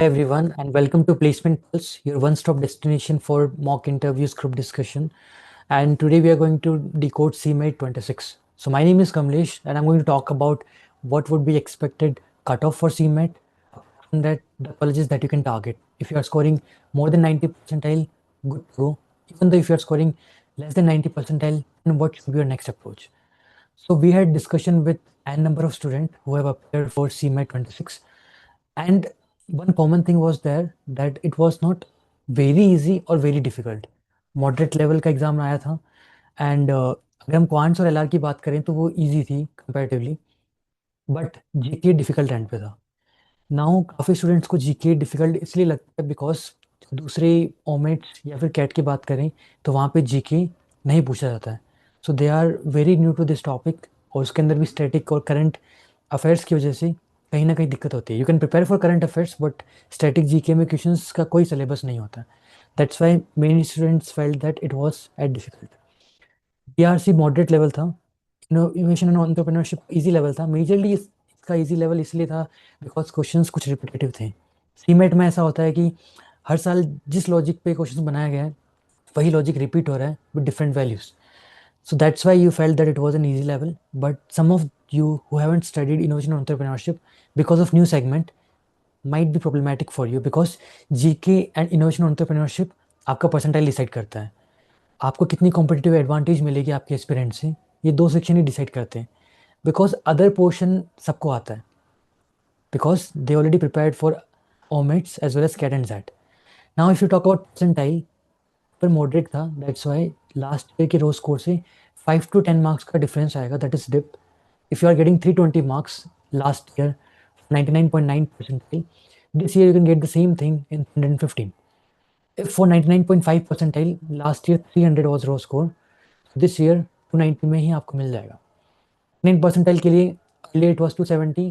everyone, and welcome to Placement Pulse, your one-stop destination for mock interviews, group discussion. And today we are going to decode CMAT 26. So my name is Kamlesh, and I'm going to talk about what would be expected cutoff for CMAT, and that the colleges that you can target. If you are scoring more than 90 percentile, good to go. Even though if you are scoring less than 90 percentile, then what should be your next approach? So we had discussion with n number of students who have appeared for CMAT 26, and one common thing was there that it was not very easy or very difficult. Moderate level का exam आया था and अगर हम quants और LR की बात करें तो वो इजी थी comparatively, but GK difficult and पे था। नाउ काफ़ी स्टूडेंट्स को जीके डिफिकल्ट इसलिए लगता है बिकॉज दूसरे ओमेट्स या फिर कैट की बात करें तो वहाँ पे जीके नहीं पूछा जाता है। So they are very new to this topic, और उसके अंदर भी स्टैटिक और करंट अफेयर्स की वजह से कहीं ना कहीं दिक्कत होती है। You can prepare for current affairs but static GK में क्वेश्चंस का कोई सिलेबस नहीं होता। That's why many students felt that it was at difficult. BRC moderate level था, innovation and entrepreneurship easy level था। मेजरली इसका इजी लेवल इसलिए था बिकॉज क्वेश्चंस कुछ रिपीटेटिव थे। सीमेट में ऐसा होता है कि हर साल जिस लॉजिक पे क्वेश्चन बनाया गया है वही लॉजिक रिपीट हो रहा है with different values. So that's why you felt that it was an easy level. But some of you who haven't studied innovation or entrepreneurship because of new segment might be problematic for you because GK and innovation और entrepreneurship आपका percentile decide करता है। आपको कितनी competitive advantage मिलेगी आपके aspirant से, ये दो सेक्शन ही डिसाइड करते हैं। बिकॉज अदर पोर्शन सबको आता है because they already prepared for OMETs as well as CAT and XAT. Now if you talk about percentile पर मॉडरेट था, दैट्स वाई लास्ट ईयर के रो स्कोर से 5 to 10 मार्क्स का डिफरेंस आएगा, that is dip. If you are getting 320 marks last year 99.9 percentile, this year you can get the same thing in 115. If for 99.5 percentile last year 300 was raw score, this year 290 में ही आपको मिल जाएगा। 9 percentile के लिए earlier it was 270,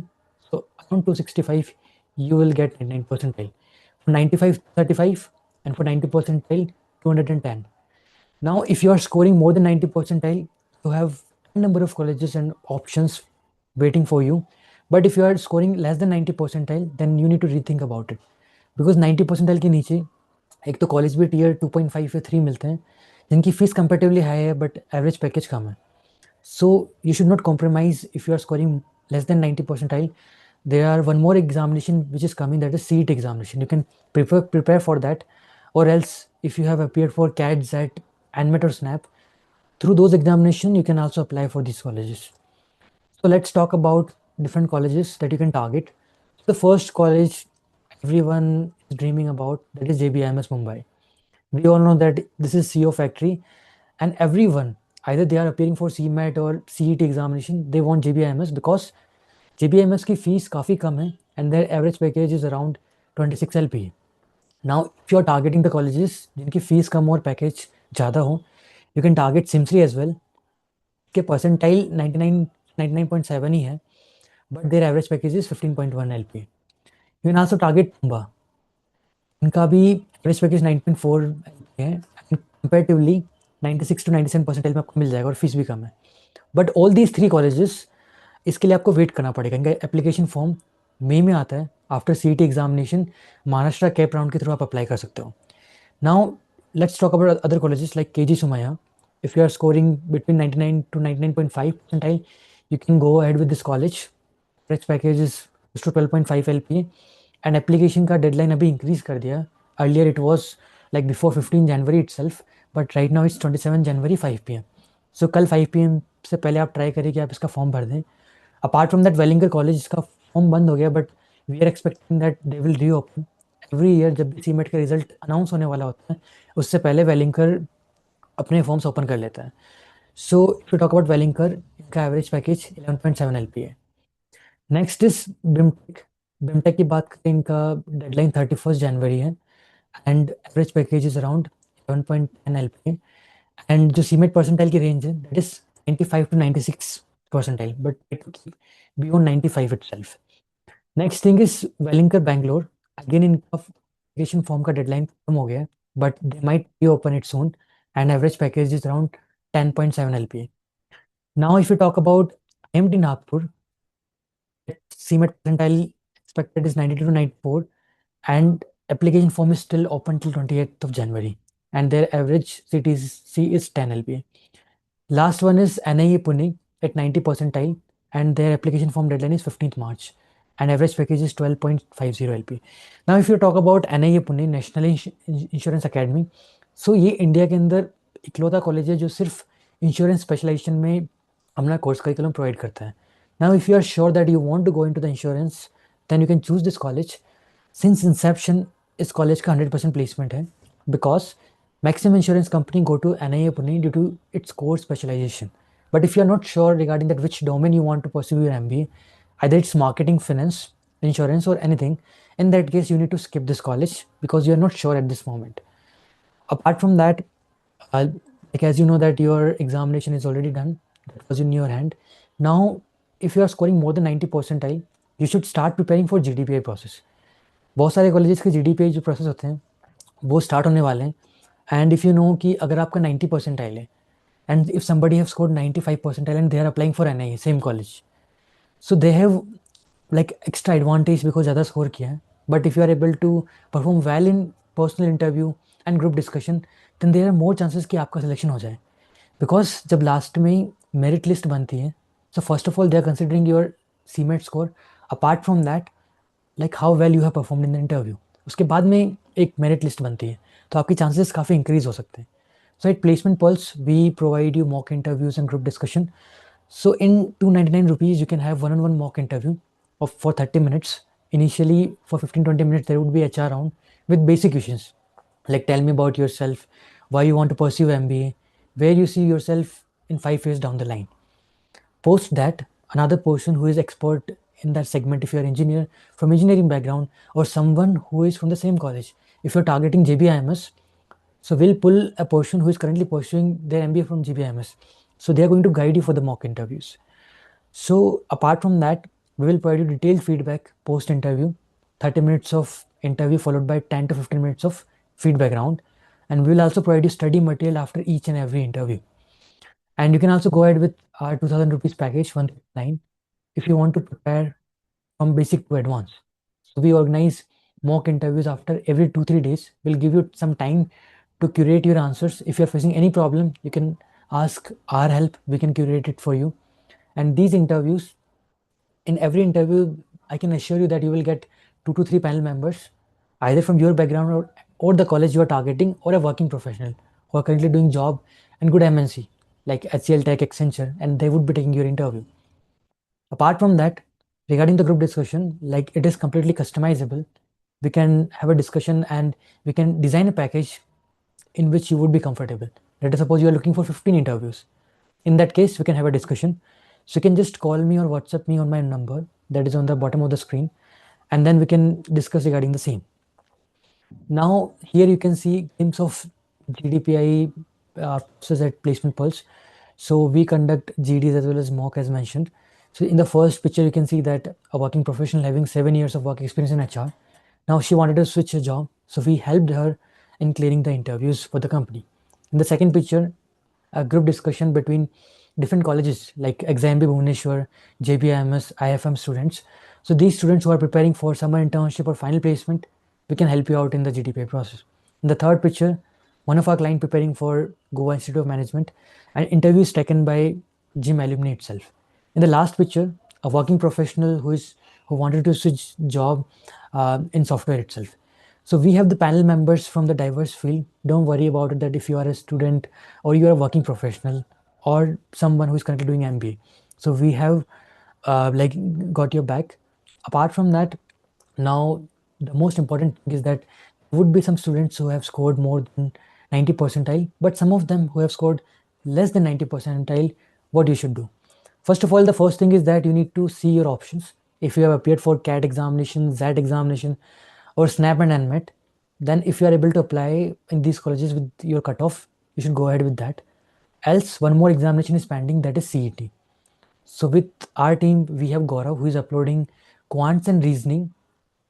so around 265 you will get 99 percentile. For 95 35, and for 90 percentile 210. Now if you are scoring more than 90 percentile, you have a number of colleges and options waiting for you. But if you are scoring less than 90 percentile, then you need to rethink about it, because 90 percentile के नीचे एक तो college भी tier 2.5 या 3 मिलते हैं जिनकी fees comparatively high है बट एवरेज पैकेज कम है। So you should not compromise if you are scoring less than 90 percentile. There are one more examination which is coming, that is CET examination. You can prepare for that, or else if you have appeared for CAT, ZET, ANMET or SNAP, through those examination you can also apply for these colleges. So let's talk about different colleges that you can target. The first college everyone is dreaming about, that is JBIMS Mumbai. We all know that this is CO factory, and everyone, either they are appearing for CMAT or CET examination, they want JBIMS because JBIMS की fees काफ़ी कम है and their average package is around 26 LPA. Now if you are targeting the colleges जिनकी fees कम और package ज़्यादा हो, you can target सिम्सली as well, के percentile 99.7 ही है but their average package is 15.1 LPA. You can also target Tumba, इनका भी average package 9.4 है and comparatively 96 to 97 percentile में आपको मिल जाएगा और फीस भी कम है। बट ऑल दीज 3 कॉलेजेस, इसके लिए आपको वेट करना पड़ेगा। इनका एप्लीकेशन फॉर्म मई में आता है after CET examination. Maharashtra CAP round के थ्रू आप अप्लाई कर सकते हो। Now let's talk about other colleges like KG Somaiya. If you are scoring between 99 to 99.5 percentile, you can go ahead with this college. Average package is to 12.5 LPA and application का deadline अभी increase कर दिया। Earlier it was like before 15 January it self, but right now it's 27 January 5 PM. सो कल 5 PM से पहले आप try करिए कि आप इसका फॉर्म भर दें। Apart from that Welingkar college, इसका फॉर्म बंद हो गया but we are expecting that they will reopen. Every year जब भी CMAT का रिजल्ट अनाउंस होने वाला होता है उससे पहले वेलिंगर अपने फॉर्म्स ओपन कर लेता है। So if you talk about Welingkar, इनका average package 11.7 LPA. Next is BIMTECH. BIMTECH की बात करें, इनका डेडलाइन 31 जनवरी है and average package is around 7.10 LPA and जो CMAT परसेंटाइल की रेंज है that is 95 to 96 percentile, but it beyond 95 itself. Next thing is Welingkar Bangalore. Again इनका एप्लीकेशन फॉर्म का डेडलाइन खत्म हो गया है बट दे माइट री open it soon and average package is around 10.7 LPA. Now if you talk about IMT Nagpur, CMAT percentile expected is 92 to 94 and application form is still open till 28th of January, and their average CTC is 10 LPA. Last one is NIA Pune at 90 percentile, and their application form deadline is 15th March, and average package is 12.50 LP. Now if you talk about NIA Pune national insurance academy, so ये India के अंदर इकलौता college है जो सिर्फ insurance specialisation में अपना course curriculum provide करता है. Now if you are sure that you want to go into the insurance, then you can choose this college. Since inception इस कॉलेज का 100% प्लेसमेंट है, because maximum insurance company go to NIA Pune due to its core specialization. But if you are not sure regarding that which domain you want to pursue your MBA, either it's marketing, finance, insurance, or anything, in that case you need to skip this college because you are not sure at this moment. Apart from that, like as you know that your examination is already done, that was in your hand. Now if you are scoring more than 90 percentile, you should start preparing for GDPI process. बहुत सारे colleges के GDPI जो process होते हैं वो start होने वाले हैं. एंड इफ़ यू नो कि अगर आपका 90 परसेंटाइल है, and if somebody have scored 95 percentile and they are applying for NIA same college, so they have like extra advantage because ज़्यादा स्कोर किया है. But if you are able to perform well in personal interview and group discussion, then there are more chances कि आपका selection हो जाए. Because जब last में merit list बनती है, so first of all they are considering your CMAT score. Apart from that, like how well you have perform in the interview, उसके बाद में एक मेरिट लिस्ट बनती है, तो आपकी चांसेस काफ़ी इंक्रीज हो सकते हैं. So at placement pulse we provide you mock interviews and group discussion. So in 299 rupees, you can have one-on-one mock interview for 30 minutes. Initially, for 15-20 minutes, there would be HR round with basic questions like tell me about yourself, why you want to pursue MBA, where you see yourself in 5 years down the line. Post that, another person who is expert in that segment, if you are engineer from engineering background or someone who is from the same college, if you're targeting JBIMS, so we'll pull a person who is currently pursuing their MBA from JBIMS. So they are going to guide you for the mock interviews. So apart from that, we will provide you detailed feedback post interview, 30 minutes of interview followed by 10 to 15 minutes of feedback round, and we will also provide you study material after each and every interview. And you can also go ahead with our 2000 rupees package 139 if you want to prepare from basic to advanced. So we organize mock interviews after every 2-3 days. We'll give you some time to curate your answers. If you're facing any problem, you can ask our help, we can curate it for you. And these interviews, in every interview, I can assure you that you will get 2 to 3 panel members, either from your background or the college you are targeting, or a working professional who are currently doing job in good MNC like HCL Tech, Accenture, and they would be taking your interview. Apart from that, regarding the group discussion, like it is completely customizable. We can have a discussion and we can design a package in which you would be comfortable. Let us suppose you are looking for 15 interviews. In that case, we can have a discussion. So you can just call me or WhatsApp me on my number that is on the bottom of the screen, and then we can discuss regarding the same. Now here you can see glimpse of GDPI process at Placement Pulse. So we conduct GDs as well as mock as mentioned. So in the first picture, you can see that a working professional having 7 years of work experience in HR. Now she wanted to switch her job, so we helped her in clearing the interviews for the company. In the second picture, a group discussion between different colleges like XIMB Bhubaneswar, JBIMS, IFM students. So these students who are preparing for summer internship or final placement, we can help you out in the GDPI process. In the third picture, one of our client preparing for Goa Institute of Management, and interview is taken by GIM alumni itself. In the last picture, a working professional who wanted to switch job in software itself. So we have the panel members from the diverse field. Don't worry about it that if you are a student or you are a working professional or someone who is currently doing MBA. So we have like got your back. Apart from that, now the most important thing is that there would be some students who have scored more than 90 percentile, but some of them who have scored less than 90 percentile. What you should do? First of all, the first thing is that you need to see your options. If you have appeared for CAT examination, ZAT examination, or SNAP and NMET, then if you are able to apply in these colleges with your cutoff, you should go ahead with that. Else, one more examination is pending, that is CET. So with our team, we have Gaurav who is uploading quants and reasoning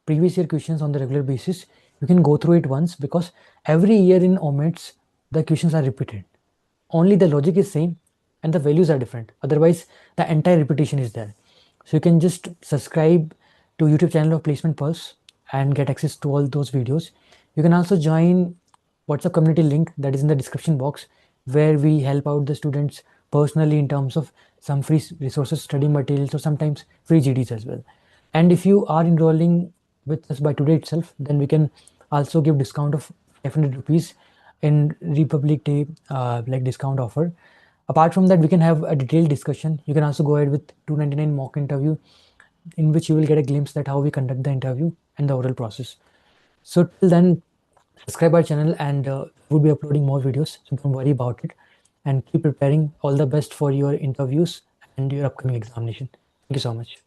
previous year questions on the regular basis. You can go through it once because every year in OMETS, the questions are repeated. Only the logic is same and the values are different. Otherwise, the entire repetition is there. So you can just subscribe to YouTube channel of Placement Pulse and get access to all those videos. You can also join WhatsApp community link that is in the description box, where we help out the students personally in terms of some free resources, study materials, or sometimes free GDs as well. And if you are enrolling with us by today itself, then we can also give discount of 500 rupees in Republic Day like discount offer. Apart from that, we can have a detailed discussion. You can also go ahead with 299 mock interview, in which you will get a glimpse at how we conduct the interview and the oral process. So till then, subscribe our channel, and we'll be uploading more videos, so don't worry about it, and keep preparing. All the best for your interviews and your upcoming examination. Thank you so much.